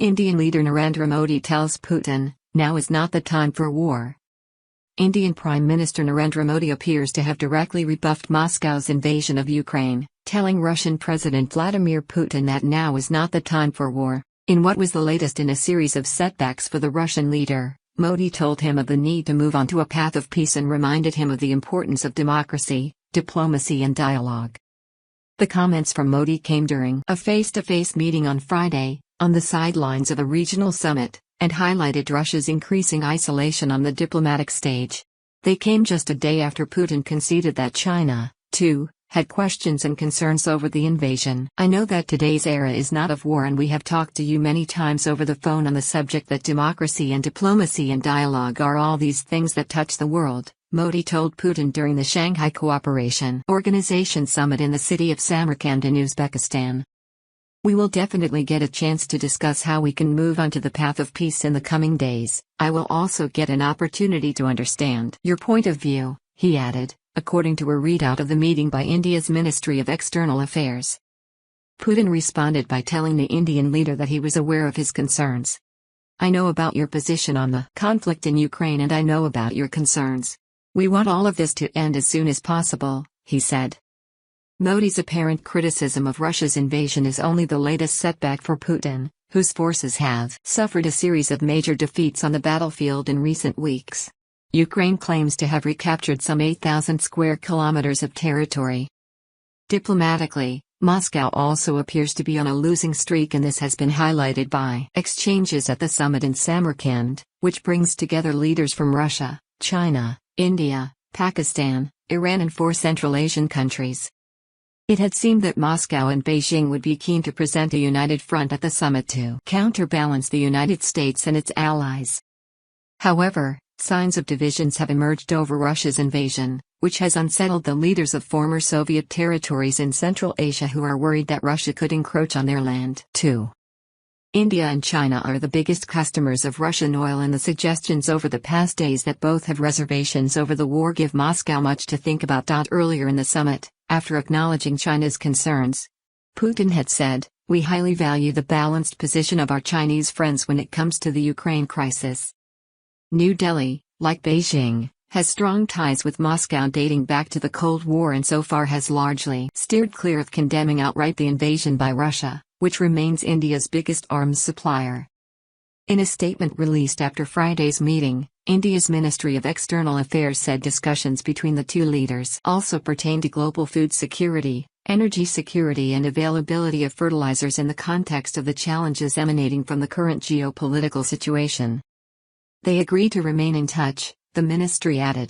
Indian leader Narendra Modi tells Putin, now is not the time for war. Indian Prime Minister Narendra Modi appears to have directly rebuffed Moscow's invasion of Ukraine, telling Russian President Vladimir Putin that now is not the time for war. In what was the latest in a series of setbacks for the Russian leader, Modi told him of the need to move on to a path of peace and reminded him of the importance of democracy, diplomacy and dialogue. The comments from Modi came during a face-to-face meeting on Friday, on the sidelines of a regional summit, and highlighted Russia's increasing isolation on the diplomatic stage. They came just a day after Putin conceded that China, too, had questions and concerns over the invasion. I know that today's era is not of war, and we have talked to you many times over the phone on the subject that democracy and diplomacy and dialogue are all these things that touch the world, Modi told Putin during the Shanghai Cooperation Organization summit in the city of Samarkand in Uzbekistan. We will definitely get a chance to discuss how we can move on to the path of peace in the coming days. I will also get an opportunity to understand your point of view, he added, according to a readout of the meeting by India's Ministry of External Affairs. Putin responded by telling the Indian leader that he was aware of his concerns. I know about your position on the conflict in Ukraine and I know about your concerns. We want all of this to end as soon as possible, he said. Modi's apparent criticism of Russia's invasion is only the latest setback for Putin, whose forces have suffered a series of major defeats on the battlefield in recent weeks. Ukraine claims to have recaptured some 8,000 square kilometers of territory. Diplomatically, Moscow also appears to be on a losing streak, and this has been highlighted by exchanges at the summit in Samarkand, which brings together leaders from Russia, China, India, Pakistan, Iran and 4 Central Asian countries. It had seemed that Moscow and Beijing would be keen to present a united front at the summit to counterbalance the United States and its allies. However, signs of divisions have emerged over Russia's invasion, which has unsettled the leaders of former Soviet territories in Central Asia who are worried that Russia could encroach on their land too. India and China are the biggest customers of Russian oil, and the suggestions over the past days that both have reservations over the war give Moscow much to think about. Earlier in the summit, after acknowledging China's concerns, Putin had said, "We highly value the balanced position of our Chinese friends when it comes to the Ukraine crisis." New Delhi, like Beijing, has strong ties with Moscow dating back to the Cold War and so far has largely steered clear of condemning outright the invasion by Russia, which remains India's biggest arms supplier. In a statement released after Friday's meeting, India's Ministry of External Affairs said discussions between the two leaders also pertain to global food security, energy security and availability of fertilizers in the context of the challenges emanating from the current geopolitical situation. They agree to remain in touch, the ministry added.